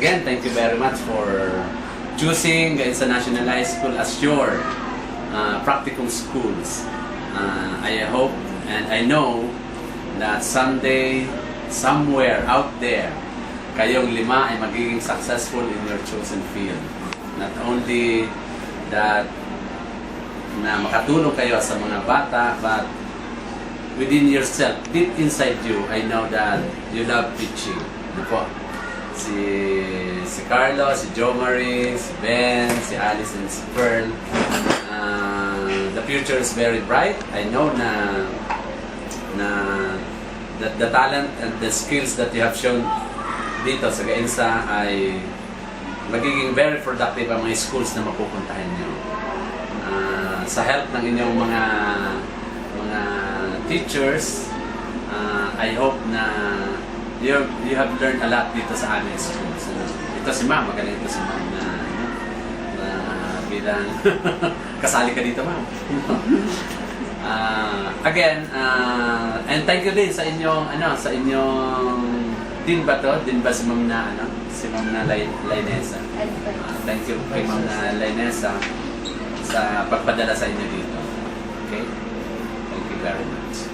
again, thank you very much for choosing Gainsa National High School as your practical schools. I hope and I know that someday, somewhere out there, kayong lima ay magiging successful in your chosen field. Not only that na makatulong kayo sa mga bata, but within yourself, deep inside you, I know that you love teaching. Ano po? Si Carlo, si Jo Marie, si Ben, si Alice, and si Pearl. The future is very bright. I know na the talent and the skills that you have shown dito sa Gainsa ay magiging very productive ang mga schools na mapupuntahan nyo. Sa help ng inyong mga teachers, I hope na you have learned a lot dito sa aming schools. Ito si Ma'am, magaling ito si Ma'am na bilang kasali ka dito, Ma'am. Again, and thank you din sa inyong din ba to? Din ba si Ma'am na si Ma'am na Lainesa? Thank you kay Ma'am na Lainesa sa pagpadala sa inyo dito. Okay? Thank you very much.